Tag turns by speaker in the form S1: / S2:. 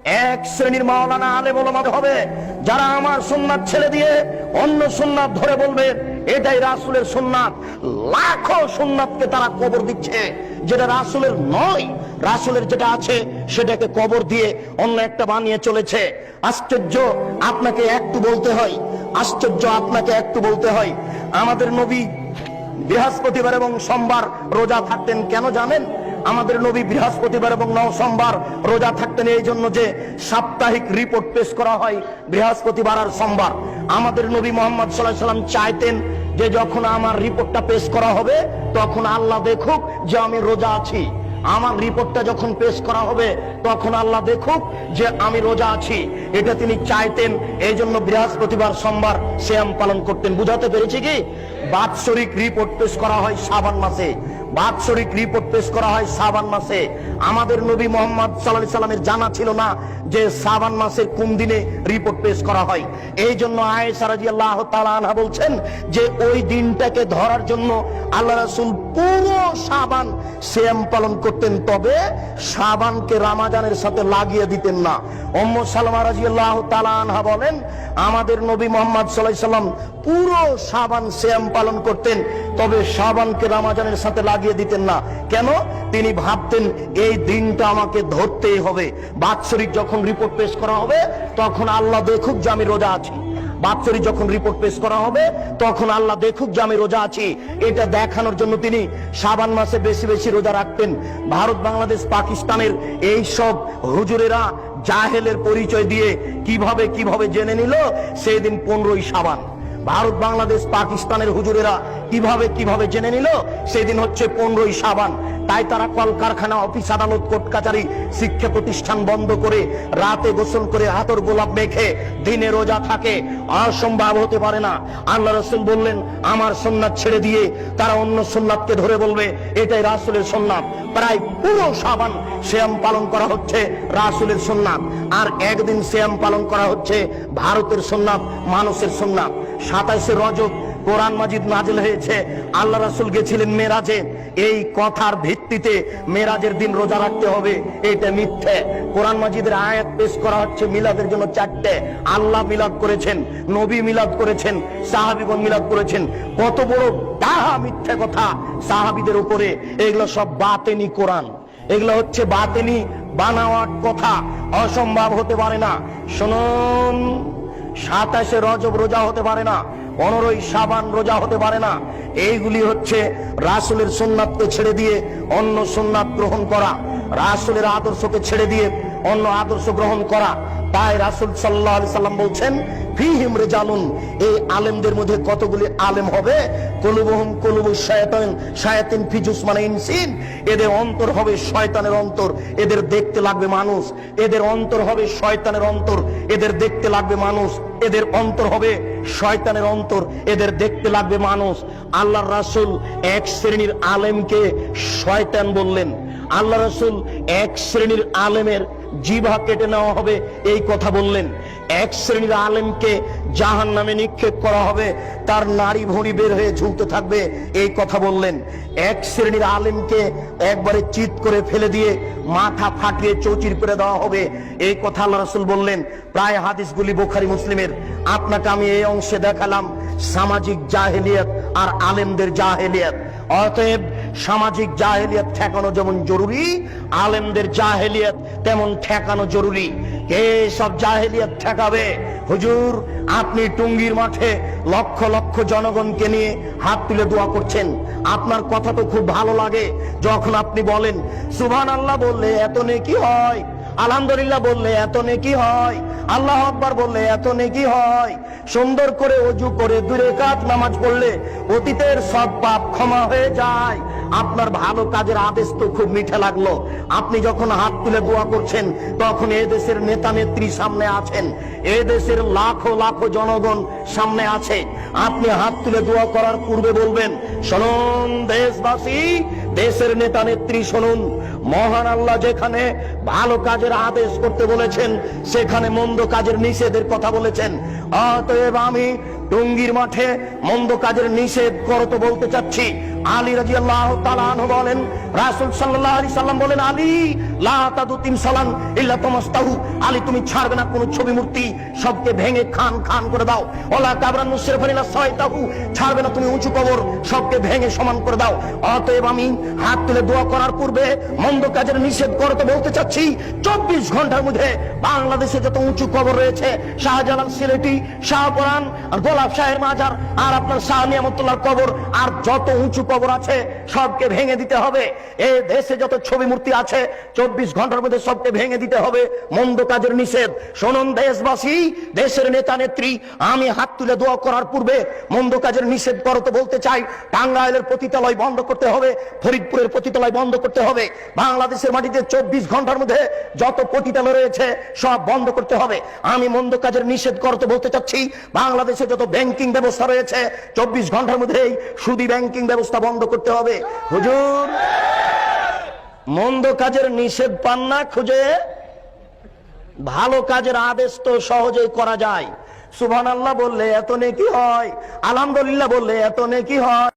S1: এক শ্রেণীর মাওলানা আলেম ওলামা হবে যারা আমার সুন্নাত ছেড়ে দিয়ে অন্য সুন্নাত ধরে বলবে এটাই রাসূলের সুন্নাত। লাখো সুন্নাতকে তারা কবর দিচ্ছে, যেটা রাসূলের নয়। রাসূলের যেটা আছে সেটাকে কবর দিয়ে অন্য একটা বানিয়ে চলেছে। আশ্চর্য, আপনাকে একটু বলতে হয়, আশ্চর্য আপনাকে একটু বলতে হয়, আমাদের নবী বৃহস্পতিবার এবং সোমবার রোজা থাকতেন। কেন জানেন? আমাদের নবী বৃহস্পতিবার এবং সোমবার রোজা থাকতেন এই জন্য যে সাপ্তাহিক রিপোর্ট পেশ করা হয় বৃহস্পতিবার আর সোমবার। আমাদের নবী মুহাম্মদ সাল্লাল্লাহু আলাইহি সাল্লাম চাইতেন যে যখন আমার রিপোর্টটা পেশ করা হবে তখন আল্লাহ দেখুক যে আমি রোজা আছি। আমার রিপোর্টটা যখন পেশ করা হবে তখন আল্লাহ দেখুক যে আমি রোজা আছি। এটা তিনি চাইতেন, এই জন্য বৃহস্পতিবার সোমবার সিয়াম পালন করতেন। বুঝাতে পেরেছি কি? বাৎসরিক রিপোর্ট পেশ করা হয় শাবান মাসে, বাৎসরিক রিপোর্ট পেশ করা হয় শাবান মাসে। আমাদের নবী মুহাম্মদ সাল্লাল্লাহু আলাইহি সাল্লামের জানা ছিল না যে শাবান মাসের কোন দিনে রিপোর্ট পেশ করা হয়। এই জন্য আয়েশা রাদিয়াল্লাহু তাআলা আনহা বলছেন যে ওই দিনটাকে ধরার জন্য আল্লাহ রাসূল পুরো শাবান সিয়াম পালন করতেন, তবে শাবানকে রমজানের সাথে লাগিয়ে দিতেন না। উম্মু সালামা রাদিয়াল্লাহু তাআলা আনহা বলেন আমাদের নবী মুহাম্মদ সাল্লাল্লাহু আলাইহি সাল্লাম পুরো শাবান সিয়াম পালন করতেন, তবে শাবানকে রমজানের সাথে লাগিয়ে দিতেন না। কেন? তিনি ভাবতেন এই দিনটা আমাকে ধরতেই হবে। বাৎসরিক যখন রিপোর্ট পেশ করা হবে তখন আল্লাহ দেখুক যে আমি রোজা আছি। বাৎসরিক যখন রিপোর্ট পেশ করা হবে তখন আল্লাহ দেখুক যে আমি রোজা আছি। এটা দেখানোর জন্য তিনি শাবান মাসে বেশি বেশি রোজা রাখতেন। ভারত, বাংলাদেশ, পাকিস্তানের এই সব হুজুরেরা জাহেলের পরিচয় দিয়ে কিভাবে কিভাবে জেনে নিল সেই দিন 15ই শাবান। ভারত, বাংলাদেশ, পাকিস্তানের হুজুরেরা কিভাবে কিভাবে জেনে নিল সেদিন হচ্ছে 15ই শাবান। তাই তারা কলকারখানা, অফিস, আদালত, কোর্ট কাচারি, শিক্ষা প্রতিষ্ঠান বন্ধ করে রাতে গোসল করে আতর গোলাপ মেখে দিনে রোজা থাকে। অসম্ভব হতে পারে না। আল্লাহ রাসূল বললেন আমার সুন্নাত ছেড়ে দিয়ে তারা অন্য সুন্নাতকে ধরে বলবে এটাই রাসূলের সুন্নাত। প্রায় পুরো শাবান সিয়াম পালন করা হচ্ছে রাসূলের সুন্নাত, আর একদিন সিয়াম পালন করা হচ্ছে ভারতের সুন্নাত, মানুষের সুন্নাত। 27শে রজব কোরআন মাজিদ নাজিল হয়েছে, আল্লাহ রাসূল গেছিলেন মেরাজে। এই কথার ভিত্তিতে মেরাজের দিন রোজা রাখতে হবে, এটা মিথ্যে। কোরআন মাজিদের আয়াত পেশ করা হচ্ছে মিলাদের জন্য 4টে। আল্লাহ মিলাদ করেছেন, নবী মিলাদ করেছেন, সাহাবীগণ মিলাদ করেছেন। কত বড় ডাহা মিথ্যে কথা সাহাবীদের উপরে। এগুলো সব বাতেনি কোরআন, এগুলো হচ্ছে বাতেনি বানাওয়াট কথা। অসম্ভব হতে পারে না। শুনুন, 27শে রজব রোজা হতে পারে না, 15ই শাবান রোজা হতে পারে না। এইগুলি হচ্ছে রাসূলের সুন্নাতকে ছেড়ে দিয়ে অন্য সুন্নাত গ্রহণ করা, রাসূলের আদর্শকে ছেড়ে দিয়ে অন্য আদর্শ গ্রহণ করা। তাই রাসূল সাল্লাল্লাহু আলাইহি সাল্লাম বলছেন ফিহিম রিজালুন, এই আলেমদের মধ্যে কতগুলি আলেম হবে কুলুবুহুম কুলুবুশ শায়াতিন, শায়াতিন ফি জুসমানি ইনসিন, এদের অন্তর হবে শয়তানের অন্তর, এদের দেখতে লাগবে মানুষ। এদের অন্তর হবে শয়তানের অন্তর, এদের দেখতে লাগবে মানুষ। এদের অন্তর হবে শয়তানের অন্তর, এদের দেখতে লাগবে মানুষ। আল্লাহর রাসূল এক শ্রেণীর আলেমকে শয়তান বললেন। আল্লাহ রাসূল এক শ্রেণীর আলেমের জিভা কেটে নেওয়া হবে এই কথা বললেন। এক শ্রেণীর আলেমকে জাহান্নামে নিক্ষেপ করা হবে, তার নাড়ি ভুঁড়ি বের হয়ে ঝুলতে থাকবে এই কথা বললেন। এক শ্রেণীর আলেমকে একবারে চিৎ করে ফেলে দিয়ে মাথা ফাটিয়ে চৌচির করে দেওয়া হবে এই কথা আল্লাহ রাসূল বললেন। প্রায় হাদিসগুলি বুখারী মুসলিমের। আপনাকে আমি এই অংশে দেখালাম সামাজিক জাহেলিয়াত আর আলেমদের জাহেলিয়াত। অতএব সামাজিক জাহেলিয়াত ঠেকানো যেমন জরুরি, আলেমদের জাহেলিয়াত তেমন ঠেকানো জরুরি। কে সব জাহেলিয়াত ঠেকাবে? হুজুর, আপনি টুঙ্গির মাঠে লক্ষ লক্ষ জনগণকে নিয়ে হাত তুলে দোয়া করছেন। আপনার কথা তো খুব ভালো লাগে যখন আপনি বলেন সুবহানাল্লাহ বললে এত নেকি হয়, আলহামদুলিল্লাহ বললে এত নেকি হয়, আল্লাহু আকবার বললে এত নেকি হয়, সুন্দর করে ওযু করে 2 রাকাত নামাজ পড়লে অতীতের সব পাপ ক্ষমা হয়ে যায়। আপনার ভালো কাজের আদেশ তো খুব মিঠা লাগলো। আপনি যখন হাত তুলে দোয়া করছেন তখন এই দেশের নেতা নেত্রী সামনে আছেন, এই দেশের লাখো লাখো জনগণ সামনে আছে। আপনি হাত তুলে দোয়া করার পূর্বে বলবেন শুনুন দেশবাসী, দেশের নেতা নেত্রী শুনুন, মহান আল্লাহ যেখানে ভালো কাজের আদেশ করতে বলেছেন সেখানে মন্দ কাজের নিষেধের কথা বলেছেন। অতএব আমি টুঙ্গির মাঠে মন্দ কাজের নিষেধ করতে বলতে চাচ্ছি, আলী রাদিয়াল্লাহু তাআলা আনহু বলেন, রাসূল সাল্লাল্লাহু আলাইহি সাল্লাম বলেন, আলী লা তাদু তিমসালান ইল্লা তামাসতাহু, আলী তুমি ছাড়বে না কোন ছবি মূর্তি, সবকে ভেঙে খান খান করে দাও। ওয়ালা কাবরান মুশরিফান ইল্লা সাইতাহু, ছাড়বে না তুমি উঁচু কবর, সবকে ভেঙে সমান করে দাও। অতএব আমি হাত তুলে দোয়া করার পূর্বে মন্দ কাজের নিষেধ করতে বলতে চাচ্ছি, 24 ঘন্টার মধ্যে বাংলাদেশে যত উঁচু কবর রয়েছে, শাহজালাল সিলেটি, শাহপরান আর গোলাপ শাহের মাজার আর আপনার শাহ নিয়ামতুল্লাহর কবর আর যত উঁচু কবর আছে সবকে ভেঙে দিতে হবে। এই দেশে যত ছবি মূর্তি আছে 24 ঘন্টার মধ্যে সবকে ভেঙে দিতে হবে। মন্দ কাজের নিষেধ। শুনুন দেশবাসী, দেশের নেতা নেত্রী, আমি হাত তুলে দোয়া করার পূর্বে মন্দ কাজের নিষেধ করতে বলতে চাই। টাঙ্গাইলের পতিতালয় বন্ধ করতে হবে, ফরিদপুরের পতিতালয় বন্ধ করতে হবে। বাংলাদেশের মাটিতে 24 ঘন্টার মধ্যে যত পতিতালয় রয়েছে সব বন্ধ করতে হবে। আমি মন্দ কাজের নিষেধ করতে বলতে চাচ্ছি, বাংলাদেশে যত ব্যাংকিং ব্যবস্থা রয়েছে 24 ঘন্টার মধ্যেই সুদী ব্যাংকিং ব্যবস্থা বন্ধ করতে হবে। হুজুর, মন্দ কাজের নিষেধ পান না খুঁজে? ভালো কাজের আদেশ তো সহজেই করা যায়। সুবহানাল্লাহ বললে এত নেকি হয়, আলহামদুলিল্লাহ বললে এত নেকি হয়।